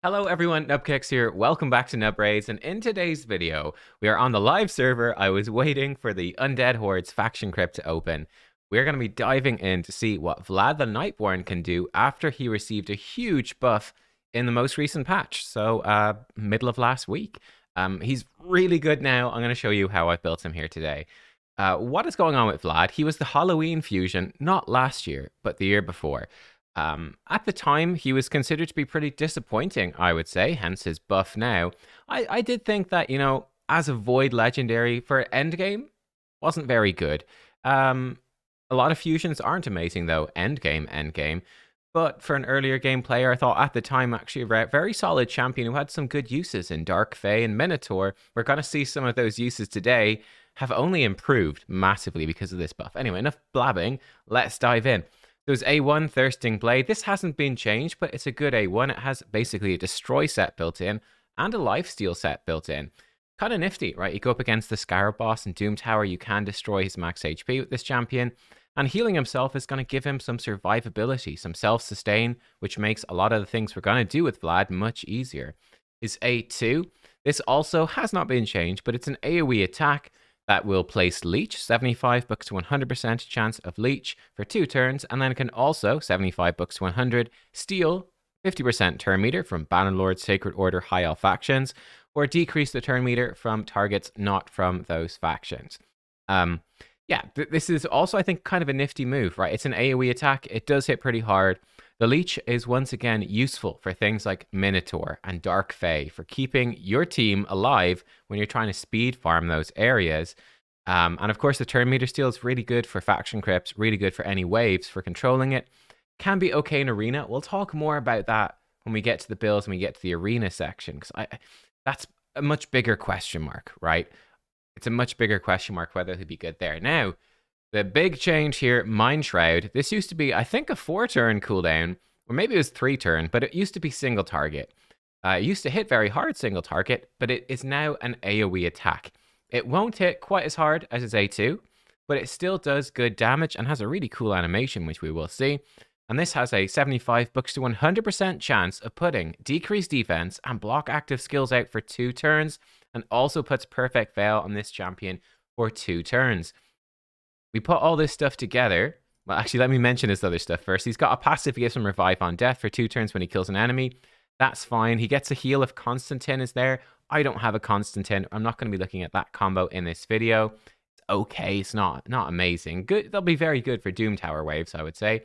Hello everyone, nubkeks here. Welcome back to Nubraids, and in today's video, we are on the live server. I was waiting for the Undead Horde's faction crypt to open. We're going to be diving in to see what Vlad the Nightborne can do after he received a huge buff in the most recent patch, so middle of last week. He's really good now. I'm going to show you how I built him here today. What is going on with Vlad? He was the Halloween fusion, not last year, but the year before. At the time, he was considered to be pretty disappointing, I would say, hence his buff now. I did think that, as a Void Legendary for Endgame, wasn't very good. A lot of fusions aren't amazing, though, Endgame. But for an earlier game player, I thought at the time actually a very solid champion who had some good uses in Dark Fae and Minotaur. We're going to see some of those uses today have only improved massively because of this buff. Anyway, enough blabbing, let's dive in. There's A1 Thirsting Blade. This hasn't been changed, but it's a good A1. It has basically a Destroy set built in and a Lifesteal set built in. Kind of nifty, right? You go up against the Scarab boss in Doom Tower, you can destroy his max HP with this champion. And healing himself is going to give him some survivability, some self-sustain, which makes a lot of the things we're going to do with Vlad much easier. His A2, this also has not been changed, but it's an AoE attack that will place Leech, 75 bucks to 100% chance of Leech for 2 turns, and then it can also, 75 bucks to 100, steal 50% turn meter from Bannerlord, Sacred Order, High Elf factions, or decrease the turn meter from targets not from those factions. This is also, I think, kind of a nifty move, right? It's an AoE attack. It does hit pretty hard. The Leech is once again useful for things like Minotaur and Dark Fae, for keeping your team alive when you're trying to speed farm those areas. And of course, the turn meter steal is really good for faction crypts, really good for any waves, for controlling it. Can be okay in arena. We'll talk more about that when we get to the builds and we get to the arena section, because that's a much bigger question mark, right? It's a much bigger question mark whether he'd be good there. Now, the big change here, Mind Shroud. This used to be, I think, a 4-turn cooldown, or maybe it was 3-turn, but it used to be single target. It used to hit very hard single target, but it is now an AoE attack. It won't hit quite as hard as its A2, but it still does good damage and has a really cool animation, which we will see. And this has a 75 bucks to 100% chance of putting decreased defense and block active skills out for 2 turns, and also puts Perfect Veil on this champion for 2 turns. We put all this stuff together. Well, actually, let me mention his other stuff first. He's got a passive that gives him Revive on Death for 2 turns when he kills an enemy. That's fine. He gets a heal if Constantine is there. I don't have a Constantine. I'm not going to be looking at that combo in this video. It's okay. It's not amazing. Good. They'll be very good for Doom Tower waves, I would say.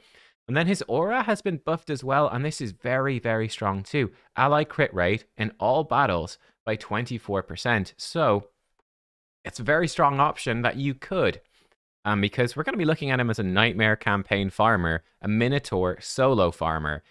And then his aura has been buffed as well, and this is very, very strong too. Ally crit rate in all battles by 24%. So it's a very strong option that you could. Because we're going to be looking at him as a Nightmare campaign farmer, a Minotaur solo farmer,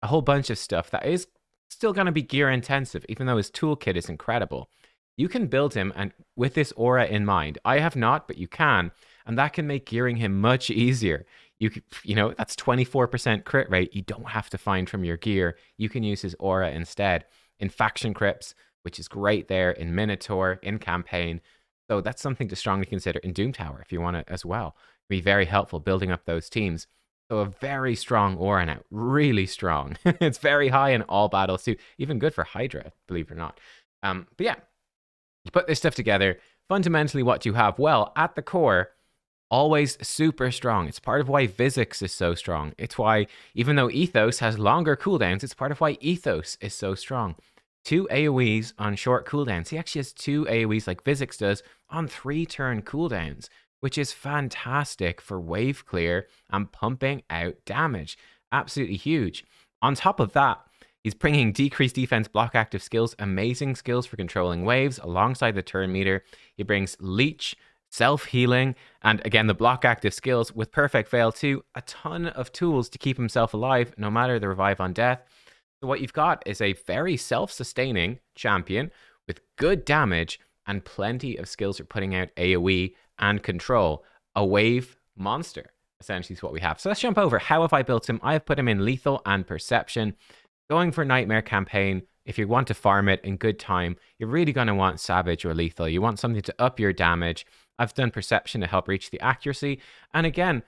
a whole bunch of stuff that is still going to be gear intensive, even though his toolkit is incredible. You can build him and with this aura in mind. I have not, but you can, and that can make gearing him much easier. You know, that's 24% crit rate. You don't have to find from your gear. You can use his aura instead in faction crypts, which is great there, in Minotaur, in campaign. So that's something to strongly consider in Doom Tower if you want it as well. It'd be very helpful building up those teams. So a very strong aura now, really strong. It's very high in all battles too, even good for Hydra, believe it or not. But yeah, you put this stuff together. Fundamentally, what you have, well, at the core, always super strong. It's part of why Visix is so strong. It's why, even though Ethos has longer cooldowns, it's part of why Ethos is so strong. 2 AoEs on short cooldowns. He actually has 2 AoEs like Visix does on 3-turn cooldowns, which is fantastic for wave clear and pumping out damage. Absolutely huge. On top of that, he's bringing decreased defense, block active skills, amazing skills for controlling waves alongside the turn meter. He brings Leech, self-healing, and again, the block active skills with Perfect Veil too. A ton of tools to keep himself alive, no matter the Revive on Death. So what you've got is a very self-sustaining champion with good damage and plenty of skills for putting out AoE and control. A wave monster, essentially, is what we have. So let's jump over. How have I built him? I have put him in Lethal and Perception. Going for Nightmare campaign, if you want to farm it in good time, you're really going to want Savage or Lethal. You want something to up your damage. I've done Perception to help reach the accuracy. And again,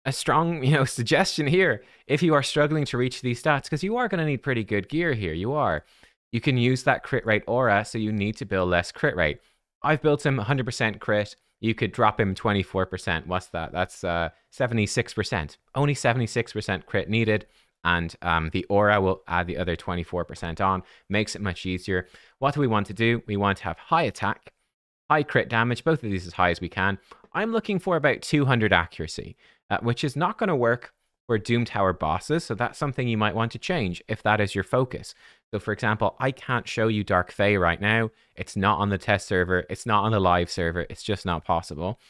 a strong, suggestion here. If you are struggling to reach these stats, because you are going to need pretty good gear here, you can use that crit rate aura, so you need to build less crit rate. I've built him 100% crit. You could drop him 24%. What's that? That's 76%. Only 76% crit needed. And the aura will add the other 24% on. Makes it much easier. What do we want to do? We want to have high attack, high crit damage, both of these as high as we can. I'm looking for about 200 accuracy, which is not going to work for Doom Tower bosses, so that's something you might want to change if that is your focus. So for example, I can't show you Dark Fae right now. It's not on the test server. It's not on the live server. It's just not possible.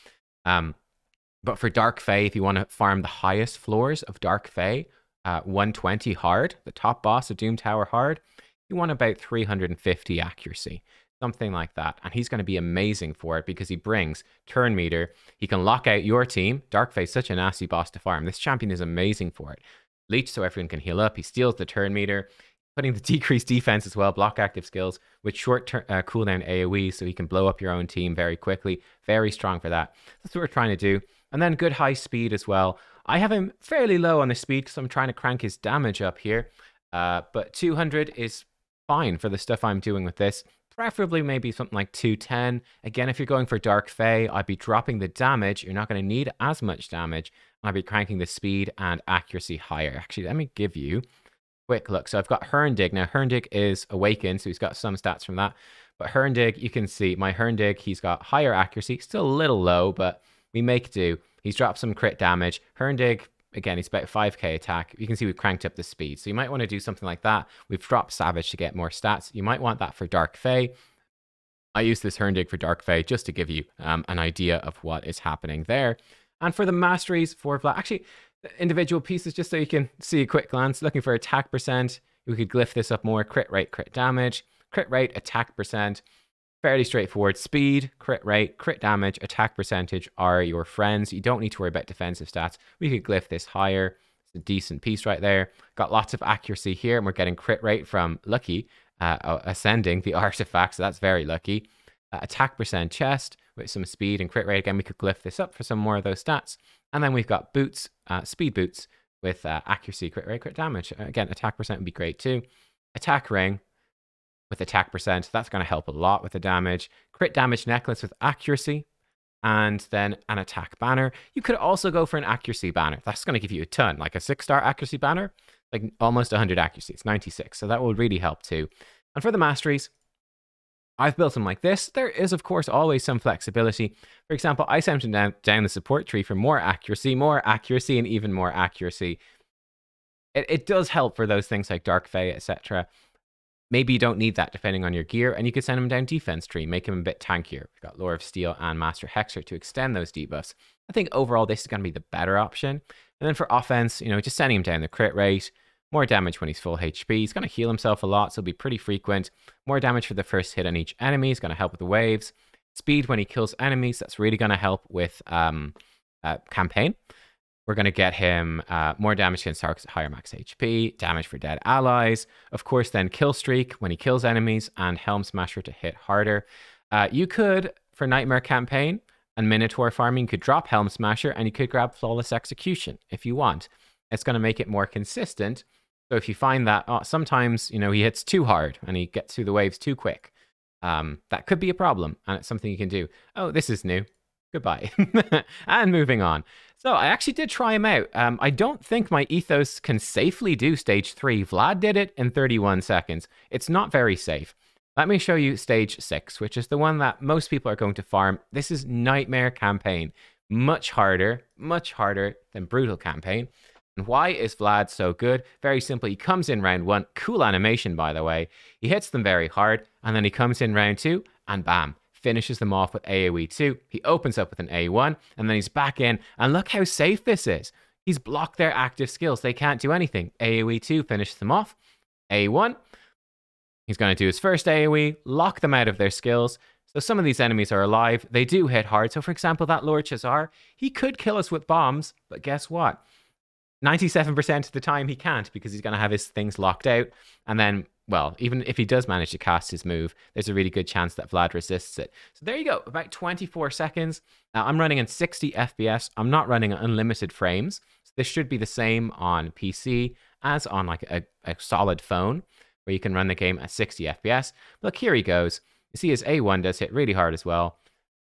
But for Dark Fae, if you want to farm the highest floors of Dark Fae, 120 hard, the top boss of Doom Tower hard, you want about 350 accuracy. Something like that. And he's going to be amazing for it because he brings turn meter. He can lock out your team. Dark Fae is such a nasty boss to farm. This champion is amazing for it. Leech so everyone can heal up. He steals the turn meter. Putting the decreased defense as well, block active skills with short cooldown AoE, so he can blow up your own team very quickly. Very strong for that. That's what we're trying to do. And then good high speed as well. I have him fairly low on the speed because I'm trying to crank his damage up here. But 200 is fine for the stuff I'm doing with this. Preferably maybe something like 210. Again, if you're going for Dark Fae, I'd be dropping the damage. You're not going to need as much damage. I'd be cranking the speed and accuracy higher. Actually, let me give you a quick look. So I've got Herndig. Now, Herndig is awakened, so he's got some stats from that. But Herndig, you can see my Herndig, he's got higher accuracy. Still a little low, but we make do. He's dropped some crit damage. Herndig, again, he's about 5k attack. You can see we've cranked up the speed. So you might want to do something like that. We've dropped Savage to get more stats. You might want that for Dark Fae. I use this Herndig for Dark Fae just to give you an idea of what is happening there. And for the masteries for Vlad, actually, individual pieces, just so you can see a quick glance. Looking for attack percent. We could glyph this up more. Crit rate, crit damage. Crit rate, attack percent. Fairly straightforward. Speed, crit rate, crit damage, attack percentage are your friends. You don't need to worry about defensive stats. We could glyph this higher. It's a decent piece right there. Got lots of accuracy here, and we're getting crit rate from Lucky, ascending the artifact, so that's very lucky. Attack percent chest with some speed and crit rate. Again, we could glyph this up for some more of those stats. And then we've got boots, speed boots with accuracy, crit rate, crit damage. Again, attack percent would be great too. Attack ring with attack percent. That's going to help a lot with the damage. Crit damage necklace with accuracy. And then an attack banner. You could also go for an accuracy banner. That's going to give you a ton, like a 6-star accuracy banner, like almost 100 accuracy. It's 96. So that will really help too. And for the masteries, I've built them like this. There is, of course, always some flexibility. For example, I sent him down the support tree for more accuracy, and even more accuracy. It does help for those things like Dark Fae, etc. Maybe you don't need that depending on your gear, and you could send him down defense tree, make him a bit tankier. We've got Lore of Steel and Master Hexer to extend those debuffs. I think overall this is going to be the better option. And then for offense, just sending him down the crit rate. More damage when he's full HP. He's going to heal himself a lot, so it'll be pretty frequent. More damage for the first hit on each enemy. He's going to help with the waves. Speed when he kills enemies. That's really going to help with campaign. We're going to get him more damage against targets at higher max HP. Damage for dead allies. Of course, then kill streak when he kills enemies. And Helm Smasher to hit harder. You could, for Nightmare campaign and Minotaur farming, you could drop Helm Smasher and you could grab Flawless Execution if you want. It's going to make it more consistent. So if you find that sometimes, he hits too hard and he gets through the waves too quick, that could be a problem, and it's something you can do. Oh, this is new. Goodbye. And moving on. So I actually did try him out. I don't think my Ethos can safely do stage 3. Vlad did it in 31 seconds. It's not very safe. Let me show you stage 6, which is the one that most people are going to farm. This is Nightmare campaign. Much harder than Brutal campaign. And why is Vlad so good? Very simple. He comes in round 1. Cool animation, by the way. He hits them very hard. And then he comes in round 2 and bam, finishes them off with AoE 2. He opens up with an A1 and then he's back in. And look how safe this is. He's blocked their active skills. They can't do anything. AoE 2 finishes them off. A1. He's going to do his first AoE, lock them out of their skills. So some of these enemies are alive. They do hit hard. So for example, that Lord Chazar, he could kill us with bombs. But guess what? 97% of the time he can't, because he's going to have his things locked out. And then well, even if he does manage to cast his move, there's a really good chance that Vlad resists it. So there you go, about 24 seconds. I'm running in 60 FPS. I'm not running unlimited frames. So this should be the same on PC as on like a solid phone, where you can run the game at 60 FPS. But look, here he goes. You see his A1 does hit really hard as well.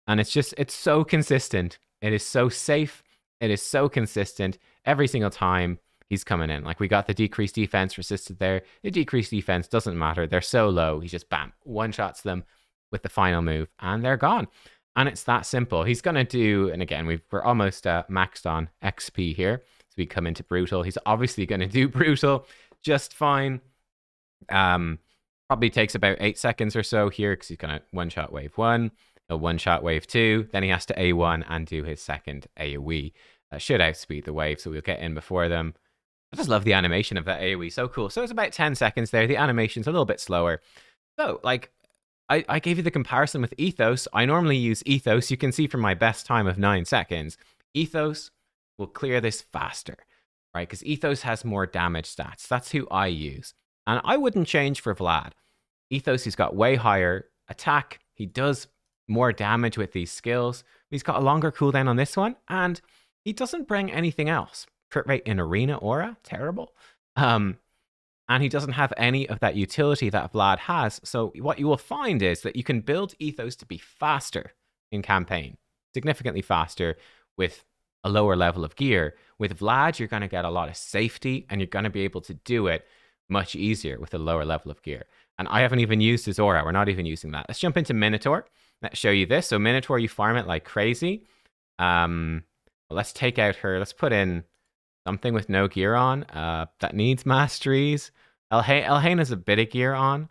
And it's so consistent. It is so safe. It is so consistent every single time he's coming in. Like, we got the decreased defense resisted there. The decreased defense doesn't matter. They're so low. He just, bam, one-shots them with the final move, and they're gone. And it's that simple. He's going to do, and again, we're almost maxed on XP here. So we come into Brutal. He's obviously going to do Brutal just fine. Probably takes about 8 seconds or so here, because he's going to one-shot wave 1. He'll one-shot wave 2. Then he has to A1 and do his second AoE. That should outspeed the wave, so we'll get in before them. I just love the animation of that AoE. So cool. So it's about 10 seconds there. The animation's a little bit slower. So, like, I gave you the comparison with Ethos. I normally use Ethos. You can see from my best time of 9 seconds. Ethos will clear this faster, right? Because Ethos has more damage stats. That's who I use. And I wouldn't change for Vlad. Ethos, he's got way higher attack. He does more damage with these skills. He's got a longer cooldown on this one. And he doesn't bring anything else. Crit rate in Arena Aura, terrible. And he doesn't have any of that utility that Vlad has. So what you will find is that you can build Ethos to be faster in campaign, significantly faster with a lower level of gear. With Vlad, you're going to get a lot of safety, and you're going to be able to do it much easier with a lower level of gear. And I haven't even used his aura. We're not even using that. Let's jump into Minotaur. Let's show you this. So Minotaur, you farm it like crazy. Let's take out her. Let's put in something with no gear on. That needs masteries. Elhain has a bit of gear on.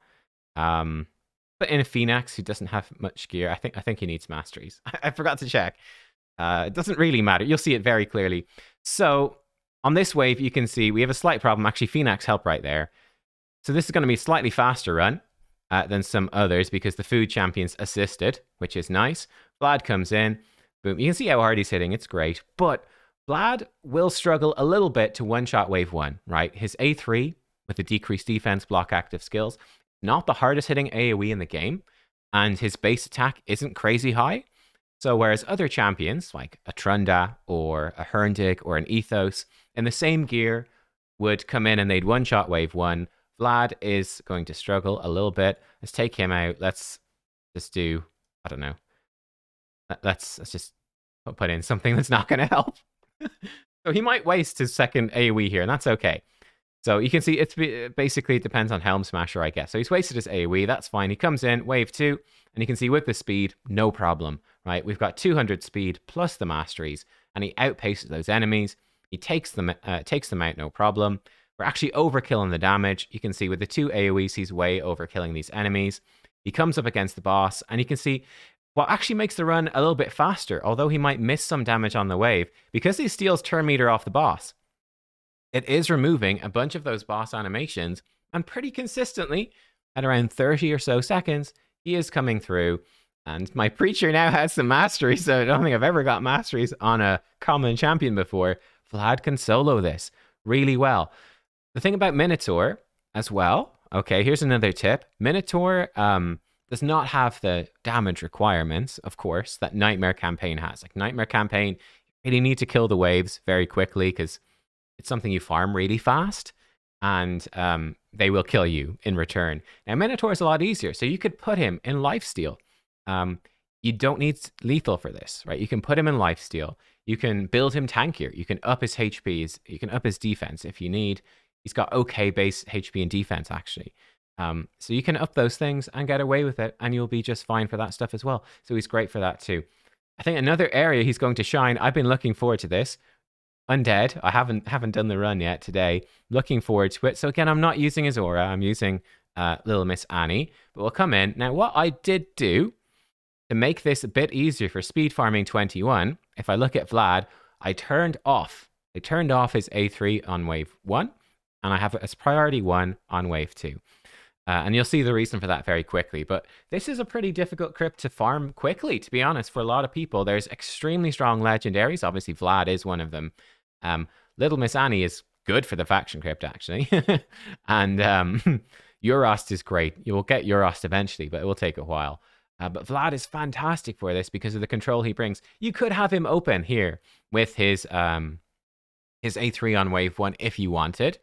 Put in a Phoenix who doesn't have much gear. I think he needs masteries. I forgot to check. It doesn't really matter. You'll see it very clearly. So on this wave, you can see we have a slight problem. Actually, Phoenix help right there. So this is going to be a slightly faster run than some others, because the food champions assisted, which is nice. Vlad comes in. Boom. You can see how hard he's hitting. It's great. But Vlad will struggle a little bit to one-shot wave 1, right? His A3 with the decreased defense, block active skills, not the hardest hitting AoE in the game, and his base attack isn't crazy high. So whereas other champions, like a Trunda or a Herndig or an Ethos, in the same gear would come in and they'd one-shot wave 1, Vlad is going to struggle a little bit. Let's take him out. Let's just do, I don't know. Let's just put in something that's not going to help. So he might waste his second AoE here, and that's okay. So you can see basically it depends on Helm Smasher, I guess. So he's wasted his AoE, that's fine. He comes in, wave 2, and you can see with the speed, no problem, right? We've got 200 speed plus the masteries, and he outpaces those enemies. He takes them out, no problem. We're actually overkilling the damage. You can see with the 2 AoEs, he's way overkilling these enemies. He comes up against the boss, and you can see what actually makes the run a little bit faster, although he might miss some damage on the wave, because he steals turn meter off the boss. It is removing a bunch of those boss animations, and pretty consistently, at around 30 or so seconds, he is coming through. And my Preacher now has some masteries, so I don't think I've ever got masteries on a common champion before. Vlad can solo this really well. The thing about Minotaur as well, okay, here's another tip. Minotaur does not have the damage requirements, of course, that Nightmare Campaign has. Like Nightmare Campaign, you really need to kill the waves very quickly, because it's something you farm really fast, and they will kill you in return. Now, Minotaur is a lot easier, so you could put him in lifesteal. You don't need lethal for this, right? You can put him in lifesteal. You can build him tankier. You can up his HPs. You can up his defense if you need. He's got okay base HP and defense, actually. So you can up those things and get away with it, and you'll be just fine for that stuff as well. So he's great for that too. I think another area he's going to shine, I've been looking forward to this. Undead, I haven't done the run yet today. Looking forward to it. So again, I'm not using his aura. I'm using Little Miss Annie. But we'll come in. Now, what I did do to make this a bit easier for speed farming 21, if I look at Vlad, I turned off his A3 on wave 1, and I have it as priority 1 on wave 2. And you'll see the reason for that very quickly. But this is a pretty difficult crypt to farm quickly, to be honest, for a lot of people. There's extremely strong legendaries. Obviously, Vlad is one of them. Little Miss Annie is good for the faction crypt, actually. And Euros is great. You will get Euros eventually, but it will take a while. But Vlad is fantastic for this because of the control he brings. You could have him open here with his A3 on wave 1 if you wanted.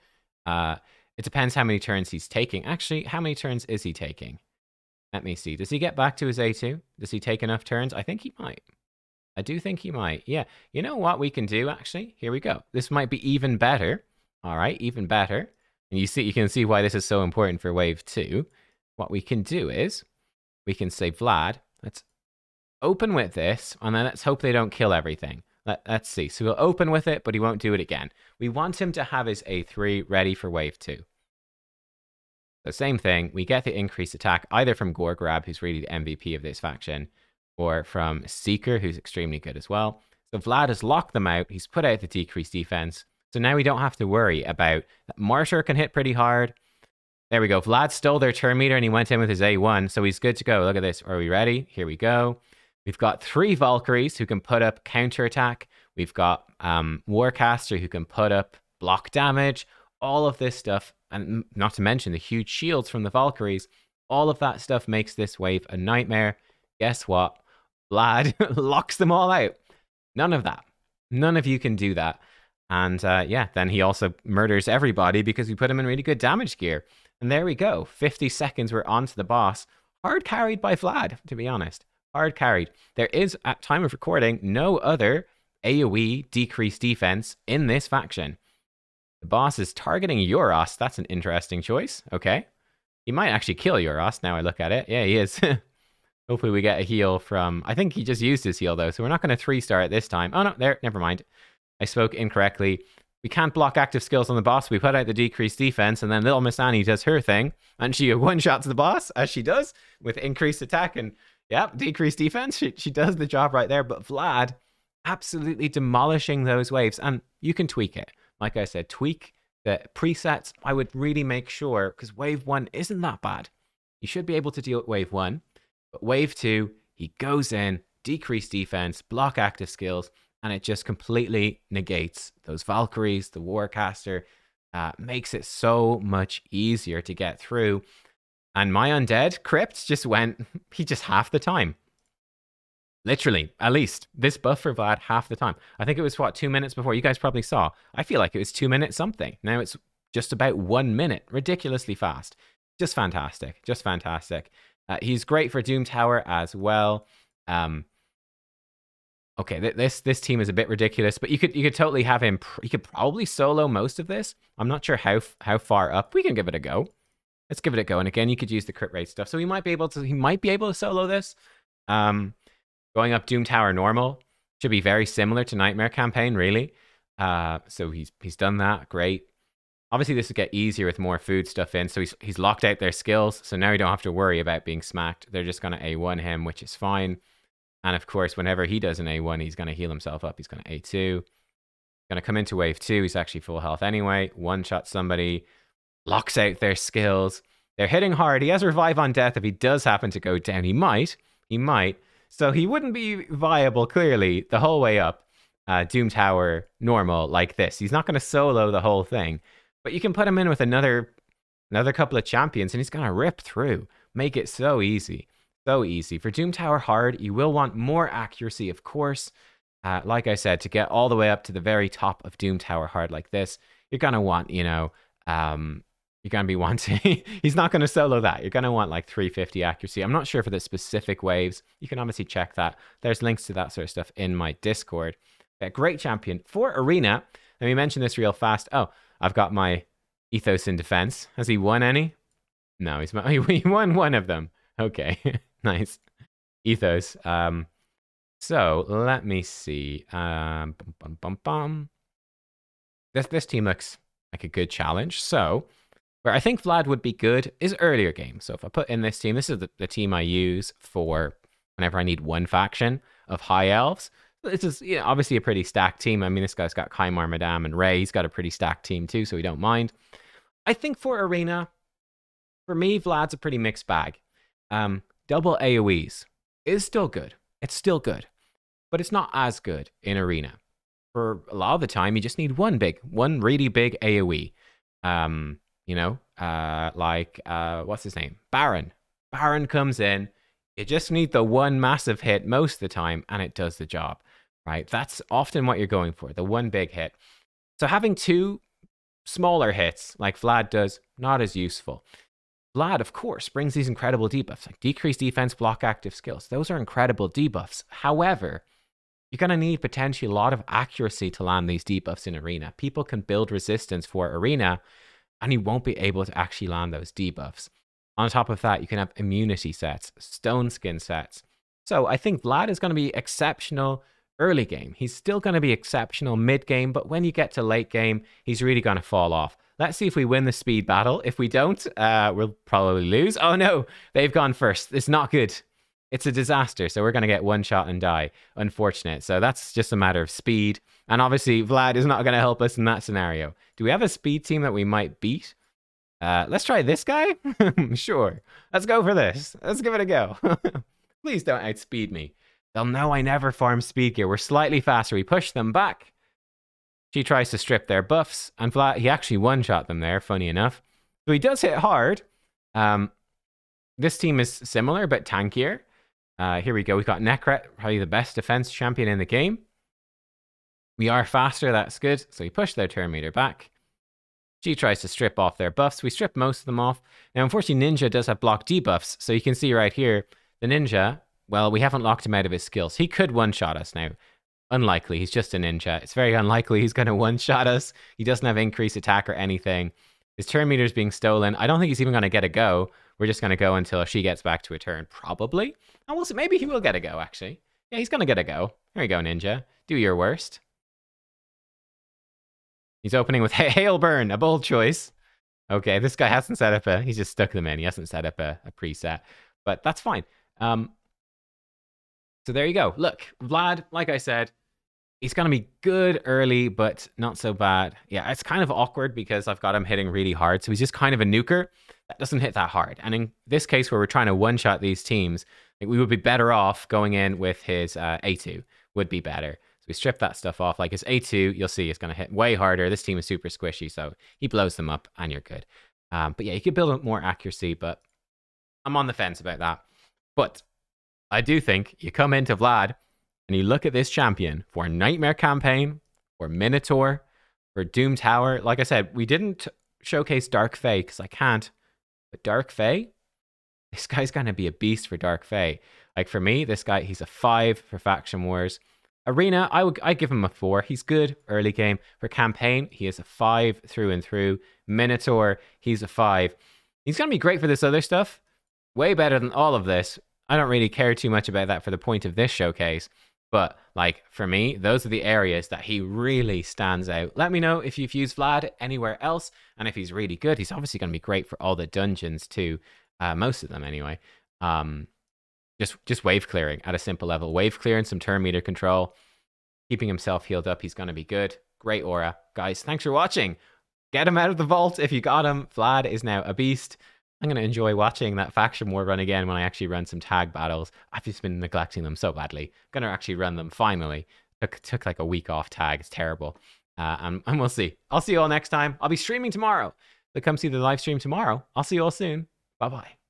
It depends how many turns he's taking. Actually, how many turns is he taking? Let me see. Does he get back to his A2? Does he take enough turns? I think he might. I do think he might. Yeah. You know what we can do, actually? Here we go. This might be even better. All right, even better. And you can see why this is so important for wave 2. What we can do is we can say, Vlad, let's open with this, and then let's hope they don't kill everything. Let's see. So we'll open with it, but he won't do it again. We want him to have his A3 ready for wave 2. The same thing, we get the increased attack either from Gorgrab, who's really the MVP of this faction, or from Seeker, who's extremely good as well. So Vlad has locked them out. He's put out the decreased defense. So now we don't have to worry about that. Martyr can hit pretty hard. There we go. Vlad stole their turn meter and he went in with his A1. So he's good to go. Look at this. Are we ready? Here we go. We've got 3 Valkyries who can put up counterattack. We've got Warcaster who can put up block damage. All of this stuff, and not to mention the huge shields from the Valkyries. All of that stuff makes this wave a nightmare. Guess what? Vlad locks them all out. None of that. None of you can do that. And yeah, then he also murders everybody because we put him in really good damage gear. And there we go. 50 seconds, we're on to the boss. Hard carried by Vlad, to be honest. Hard carried. There is, at time of recording, no other AoE decreased defense in this faction. The boss is targeting Euros. That's an interesting choice. Okay. He might actually kill Euros, now I look at it. Yeah, he is. Hopefully we get a heal from... I think he just used his heal, though, so we're not going to 3-star it this time. Oh, no, there. Never mind. I spoke incorrectly. We can't block active skills on the boss. We put out the decreased defense, and then little Miss Annie does her thing, and she one-shots the boss, as she does, with increased attack, and, yeah, decreased defense. She does the job right there, but Vlad absolutely demolishing those waves, and you can tweak it. Like I said, tweak the presets. I would really make sure, because wave 1 isn't that bad. You should be able to deal with wave 1, but wave 2, he goes in, decreased defense, block active skills, and it just completely negates those Valkyries, the Warcaster, makes it so much easier to get through. And my undead crypt just went, he just half the time. Literally, at least. This buff for Vlad half the time. I think it was, what, 2 minutes before? You guys probably saw. I feel like it was 2 minutes something. Now it's just about 1 minute. Ridiculously fast. Just fantastic. Just fantastic. He's great for Doom Tower as well. Okay, this team is a bit ridiculous, but you could totally have him. You could probably solo most of this. I'm not sure how far up. We can give it a go. Let's give it a go. And again, you could use the crit rate stuff. So he might be able to solo this. Going up Doom Tower normal should be very similar to Nightmare Campaign, really. So he's done that. Great. Obviously, this will get easier with more food stuff in. So he's locked out their skills. So now you don't have to worry about being smacked. They're just going to A1 him, which is fine. And of course, whenever he does an A1, he's going to heal himself up. He's going to A2. Going to come into wave 2. He's actually full health anyway. One-shot somebody. Locks out their skills. They're hitting hard. He has revive on death if he does happen to go down. He might. So he wouldn't be viable, clearly, the whole way up Doom Tower normal like this. He's not going to solo the whole thing. But you can put him in with another couple of champions, and he's going to rip through. Make it so easy. So easy. For Doom Tower hard, you will want more accuracy, of course. Like I said, to get all the way up to the very top of Doom Tower hard like this, you're going to want, you're going to be wanting... He's not going to solo that. You're going to want like 350 accuracy. I'm not sure for the specific waves. You can obviously check that. There's links to that sort of stuff in my Discord. Great champion. For Arena, let me mention this real fast. Oh, I've got my Ethos in defense. Has he won any? No, he won one of them. Okay. Nice. Ethos. So let me see. This team looks like a good challenge. So where I think Vlad would be good is earlier game. So if I put in this team, this is the team I use for whenever I need one faction of high elves. This is obviously a pretty stacked team. I mean, this guy's got Kaimar, Madame, and Ray. He's got a pretty stacked team too, so we don't mind. I think for Arena, for me, Vlad's a pretty mixed bag. Double AoEs is still good. It's still good. But it's not as good in Arena. For a lot of the time, you just need one really big AoE. what's his name? Baron. Baron comes in. You just need the one massive hit most of the time, and it does the job, right? That's often what you're going for, the one big hit. So having two smaller hits, like Vlad does, not as useful. Vlad, of course, brings these incredible debuffs, like decreased defense, block, active skills. Those are incredible debuffs. However, you're going to need potentially a lot of accuracy to land these debuffs in Arena. People can build resistance for Arena, and you won't be able to actually land those debuffs. On top of that, you can have immunity sets, stone skin sets. So I think Vlad is going to be exceptional early game. He's still going to be exceptional mid game, but when you get to late game, he's really going to fall off. Let's see if we win the speed battle. If we don't, we'll probably lose. Oh no, they've gone first. It's not good. It's a disaster. So we're going to get one shot and die. Unfortunate. So that's just a matter of speed. And obviously, Vlad is not going to help us in that scenario. Do we have a speed team that we might beat? Let's try this guy. Sure. Let's go for this. Let's give it a go. Please don't outspeed me. They'll know I never farm speed gear. We're slightly faster. We push them back. She tries to strip their buffs. And Vlad, he actually one-shot them there, funny enough. So he does hit hard. This team is similar, but tankier. Here we go. We've got Nekret, probably the best defense champion in the game. We are faster. That's good. So we push their turn meter back. She tries to strip off their buffs. We strip most of them off. Now, unfortunately, Ninja does have block debuffs. So you can see right here, the Ninja, well, we haven't locked him out of his skills. He could one-shot us now. Unlikely. He's just a Ninja. It's very unlikely he's going to one-shot us. He doesn't have increased attack or anything. His turn meter is being stolen. I don't think he's even going to get a go. We're just going to go until she gets back to a turn, probably. And we'll see. Maybe he will get a go, actually. Yeah, he's going to get a go. Here you go, Ninja. Do your worst. He's opening with Hail Burn, a bold choice. Okay, this guy hasn't set up he's just stuck them in. He hasn't set up a preset, but that's fine. So there you go. Look, Vlad, like I said, he's going to be good early, but not so bad. Yeah, it's kind of awkward because I've got him hitting really hard. So he's just kind of a nuker that doesn't hit that hard. And in this case where we're trying to one-shot these teams, we would be better off going in with his A2 would be better. So we strip that stuff off. Like his A2, you'll see it's going to hit way harder. This team is super squishy, so he blows them up and you're good. But yeah, you could build up more accuracy, but I'm on the fence about that. But I do think you come into Vlad and you look at this champion for Nightmare Campaign, or Minotaur, or Doom Tower. Like I said, we didn't showcase Dark Fae because I can't. But Dark Fae, this guy's going to be a beast for Dark Fae. Like for me, this guy, he's a 5 for Faction Wars. Arena, I'd give him a 4. He's good early game. For campaign, he is a 5 through and through. Minotaur, he's a 5. He's going to be great for this other stuff. Way better than all of this. I don't really care too much about that for the point of this showcase. But, like, for me, those are the areas that he really stands out. Let me know if you've used Vlad anywhere else. And if he's really good, he's obviously going to be great for all the dungeons too. Most of them, anyway. Just wave clearing at a simple level. Wave clearing, some turn meter control. Keeping himself healed up, he's going to be good. Great aura. Guys, thanks for watching. Get him out of the vault if you got him. Vlad is now a beast. I'm going to enjoy watching that faction war run again when I actually run some tag battles. I've just been neglecting them so badly. I'm going to actually run them finally. Took like a week off tag. It's terrible. And we'll see. I'll see you all next time. I'll be streaming tomorrow. So come see the live stream tomorrow. I'll see you all soon. Bye-bye.